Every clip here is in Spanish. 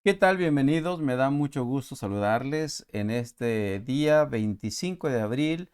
¿Qué tal? Bienvenidos. Me da mucho gusto saludarles en este día 25 de abril,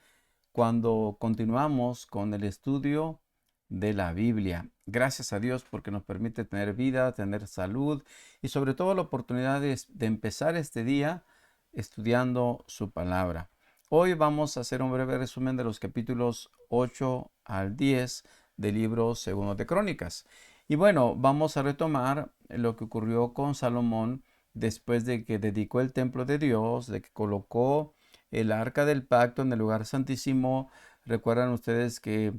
cuando continuamos con el estudio de la Biblia. Gracias a Dios porque nos permite tener vida, tener salud y sobre todo la oportunidad de empezar este día estudiando su palabra. Hoy vamos a hacer un breve resumen de los capítulos 8 al 10 del libro Segundo de Crónicas. Y bueno, vamos a retomar lo que ocurrió con Salomón después de que dedicó el templo de Dios, de que colocó el arca del pacto en el lugar santísimo. Recuerdan ustedes que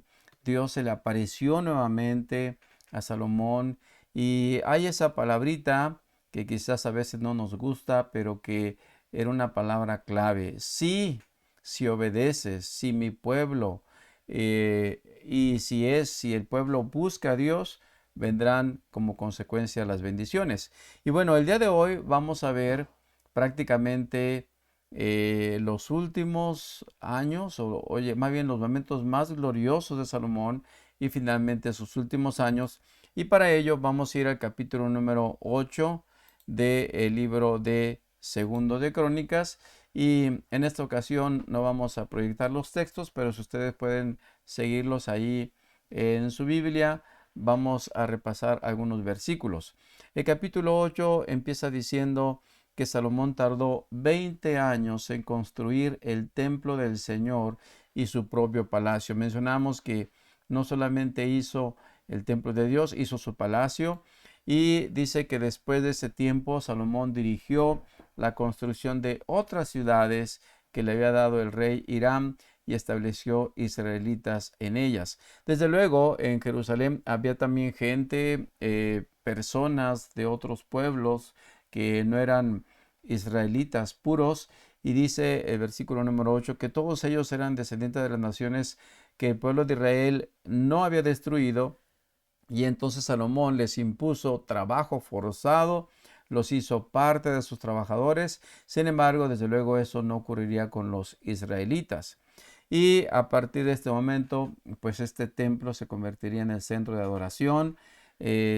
Dios se le apareció nuevamente a Salomón y hay esa palabrita que quizás a veces no nos gusta, pero que era una palabra clave. Sí, si obedeces, si mi pueblo, y si el pueblo busca a Dios, vendrán como consecuencia las bendiciones. Y bueno, el día de hoy vamos a ver prácticamente los últimos años, o oye, más bien los momentos más gloriosos de Salomón y finalmente sus últimos años. Y para ello vamos a ir al capítulo número 8 del libro de Segundo de Crónicas. Y en esta ocasión no vamos a proyectar los textos, pero si ustedes pueden seguirlos ahí en su Biblia, vamos a repasar algunos versículos. El capítulo 8 empieza diciendo que Salomón tardó 20 años en construir el templo del Señor y su propio palacio. Mencionamos que no solamente hizo el templo de Dios, hizo su palacio, y dice que después de ese tiempo Salomón dirigió la construcción de otras ciudades que le había dado el rey Hiram y estableció israelitas en ellas. Desde luego, en Jerusalén había también gente, personas de otros pueblos que no eran israelitas puros, y dice el versículo número 8 que todos ellos eran descendientes de las naciones que el pueblo de Israel no había destruido, y entonces Salomón les impuso trabajo forzado, los hizo parte de sus trabajadores. Sin embargo, desde luego eso no ocurriría con los israelitas. Y a partir de este momento, pues este templo se convertiría en el centro de adoración.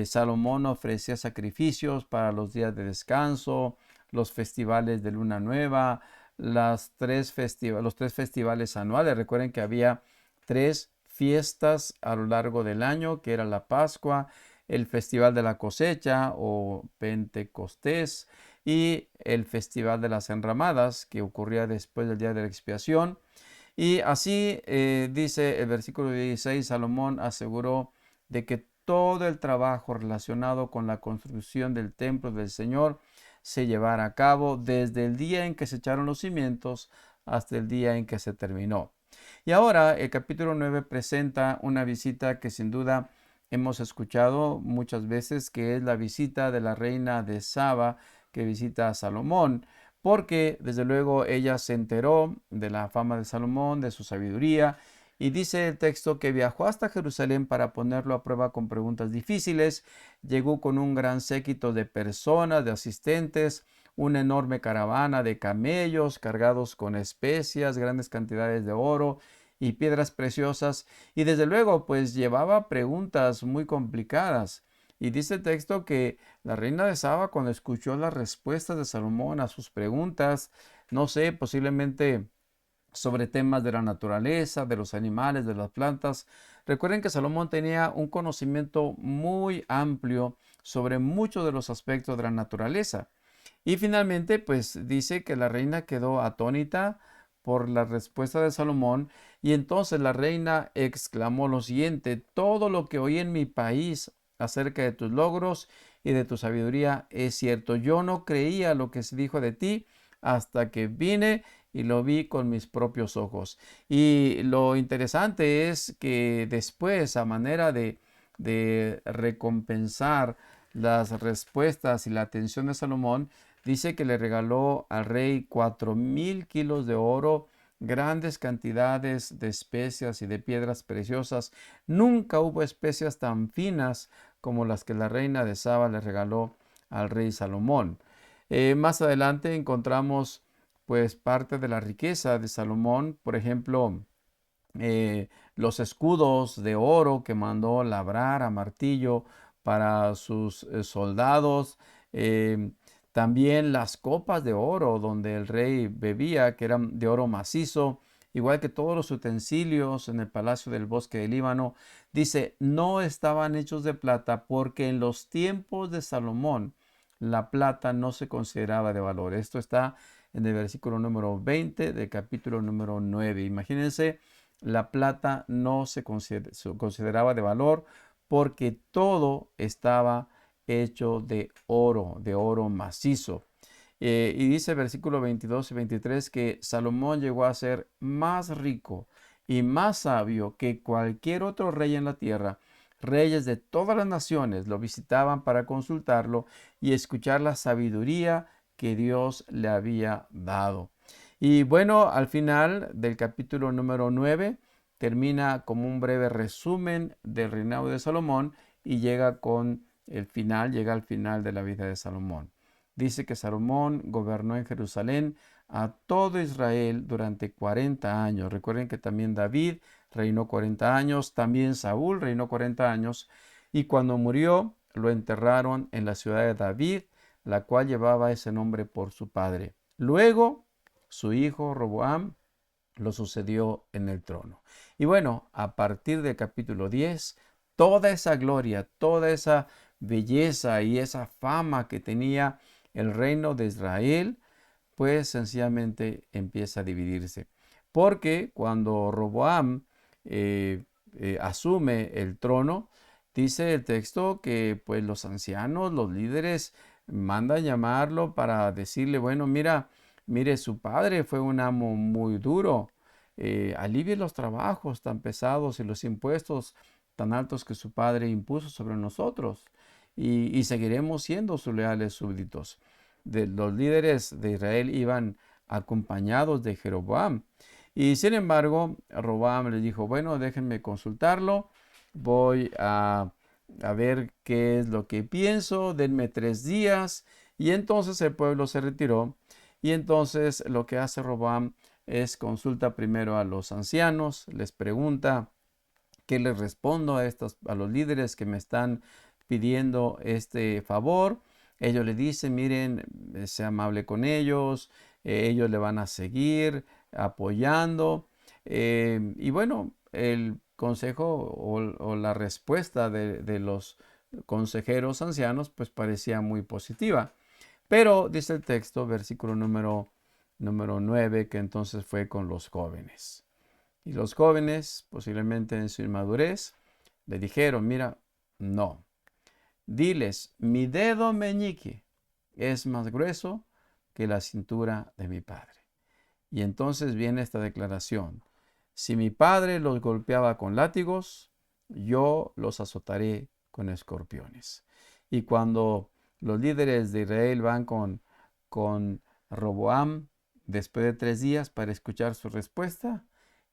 Salomón ofrecía sacrificios para los días de descanso, los festivales de luna nueva, los tres festivales anuales. Recuerden que había tres fiestas a lo largo del año, que era la Pascua, el Festival de la Cosecha o Pentecostés y el Festival de las Enramadas, que ocurría después del día de la expiación. Y así dice el versículo 16, Salomón aseguró de que todo el trabajo relacionado con la construcción del templo del Señor se llevara a cabo desde el día en que se echaron los cimientos hasta el día en que se terminó. Y ahora el capítulo 9 presenta una visita que sin duda hemos escuchado muchas veces, que es la visita de la reina de Saba, que visita a Salomón, porque desde luego ella se enteró de la fama de Salomón, de su sabiduría, y dice el texto que viajó hasta Jerusalén para ponerlo a prueba con preguntas difíciles. Llegó con un gran séquito de personas, de asistentes, una enorme caravana de camellos cargados con especias, grandes cantidades de oro y piedras preciosas, y desde luego pues llevaba preguntas muy complicadas. Y dice el texto que la reina de Saba, cuando escuchó las respuestas de Salomón a sus preguntas, no sé, posiblemente sobre temas de la naturaleza, de los animales, de las plantas. Recuerden que Salomón tenía un conocimiento muy amplio sobre muchos de los aspectos de la naturaleza. Y finalmente, pues dice que la reina quedó atónita por la respuesta de Salomón, y entonces la reina exclamó lo siguiente: todo lo que oí en mi país acerca de tus logros y de tu sabiduría es cierto. Yo no creía lo que se dijo de ti hasta que vine y lo vi con mis propios ojos. Y lo interesante es que después, a manera de recompensar las respuestas y la atención de Salomón, dice que le regaló al rey 4,000 kilos de oro, grandes cantidades de especias y de piedras preciosas. Nunca hubo especias tan finas como las que la reina de Saba le regaló al rey Salomón. Más adelante encontramos pues parte de la riqueza de Salomón, por ejemplo, los escudos de oro que mandó labrar a martillo para sus soldados. También las copas de oro donde el rey bebía, que eran de oro macizo, igual que todos los utensilios en el palacio del bosque del Líbano, dice, no estaban hechos de plata porque en los tiempos de Salomón la plata no se consideraba de valor. Esto está en el versículo número 20 del capítulo número 9. Imagínense, la plata no se consideraba de valor porque todo estaba hecho de oro macizo. Y dice el versículo 22 y 23 que Salomón llegó a ser más rico y más sabio que cualquier otro rey en la tierra. Reyes de todas las naciones lo visitaban para consultarlo y escuchar la sabiduría que Dios le había dado. Y bueno, al final del capítulo número 9 termina como un breve resumen del reinado de Salomón y llega al final de la vida de Salomón. Dice que Salomón gobernó en Jerusalén a todo Israel durante 40 años. Recuerden que también David reinó 40 años, también Saúl reinó 40 años, y cuando murió lo enterraron en la ciudad de David, la cual llevaba ese nombre por su padre. Luego, su hijo Roboam lo sucedió en el trono. Y bueno, a partir del capítulo 10, toda esa gloria, toda esa belleza y esa fama que tenía el reino de Israel, pues sencillamente empieza a dividirse. Porque cuando Roboam asume el trono, dice el texto que pues los ancianos, los líderes, mandan llamarlo para decirle, bueno, mire, su padre fue un amo muy duro, alivie los trabajos tan pesados y los impuestos tan altos que su padre impuso sobre nosotros y seguiremos siendo sus leales súbditos. Los líderes de Israel iban acompañados de Jeroboam. Y sin embargo, Roboam le dijo, bueno, déjenme consultarlo, voy a ver qué es lo que pienso, denme 3 días. Y entonces el pueblo se retiró. Y entonces lo que hace Roboam es consulta primero a los ancianos, les pregunta qué les respondo a los líderes que me están pidiendo este favor. Ellos le dicen, miren, sea amable con ellos, ellos le van a seguir apoyando. Y bueno, el consejo o la respuesta de los consejeros ancianos pues parecía muy positiva. Pero dice el texto, versículo número 9, que entonces fue con los jóvenes. Y los jóvenes, posiblemente en su inmadurez, le dijeron, mira, no, diles, mi dedo meñique es más grueso que la cintura de mi padre. Y entonces viene esta declaración, si mi padre los golpeaba con látigos, yo los azotaré con escorpiones. Y cuando los líderes de Israel van con Roboam después de 3 días para escuchar su respuesta,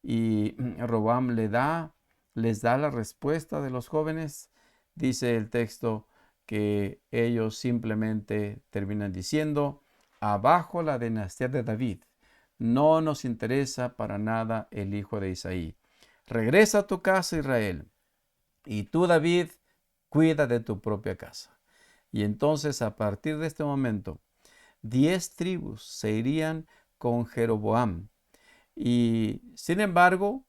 y Roboam les da la respuesta de los jóvenes, dice el texto que ellos simplemente terminan diciendo, abajo la dinastía de David. No nos interesa para nada el hijo de Isaí. Regresa a tu casa, Israel. Y tú, David, cuida de tu propia casa. Y entonces, a partir de este momento, 10 tribus se irían con Jeroboam. Y sin embargo,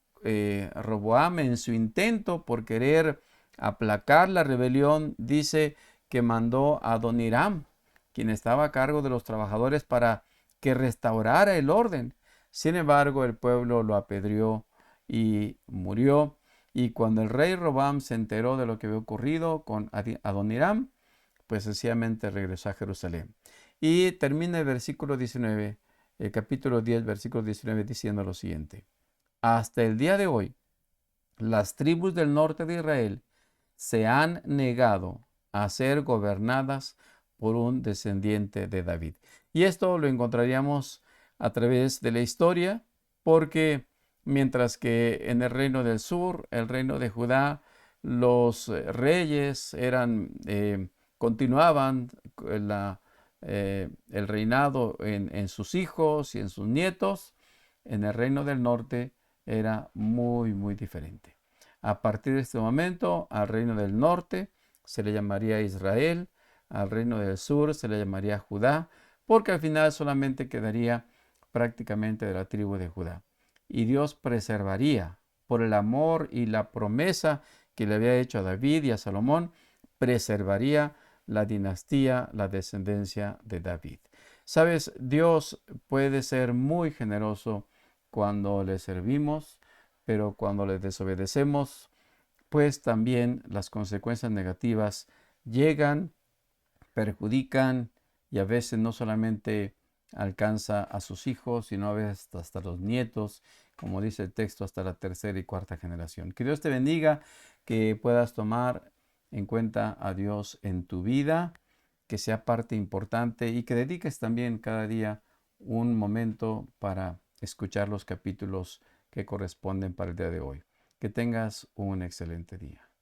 Roboam, en su intento por querer aplacar la rebelión, dice que mandó a Adoniram, quien estaba a cargo de los trabajadores, para que restaurara el orden. Sin embargo, el pueblo lo apedreó y murió. Y cuando el rey Roboam se enteró de lo que había ocurrido con Adoniram, pues sencillamente regresó a Jerusalén. Y termina el versículo 19, el capítulo 10, versículo 19, diciendo lo siguiente. Hasta el día de hoy, las tribus del norte de Israel se han negado a ser gobernadas por un descendiente de David. Y esto lo encontraríamos a través de la historia, porque mientras que en el reino del sur, el reino de Judá, los reyes continuaban el reinado en sus hijos y en sus nietos, en el reino del norte era muy, muy diferente. A partir de este momento, al reino del norte se le llamaría Israel, al reino del sur se le llamaría Judá, porque al final solamente quedaría prácticamente de la tribu de Judá. Y Dios preservaría, por el amor y la promesa que le había hecho a David y a Salomón, preservaría la dinastía, la descendencia de David. Sabes, Dios puede ser muy generoso cuando le servimos, pero cuando le desobedecemos, pues también las consecuencias negativas llegan, perjudican y a veces no solamente alcanza a sus hijos, sino a veces hasta los nietos, como dice el texto, hasta la tercera y cuarta generación. Que Dios te bendiga, que puedas tomar en cuenta a Dios en tu vida, que sea parte importante y que dediques también cada día un momento para escuchar los capítulos que corresponden para el día de hoy. Que tengas un excelente día.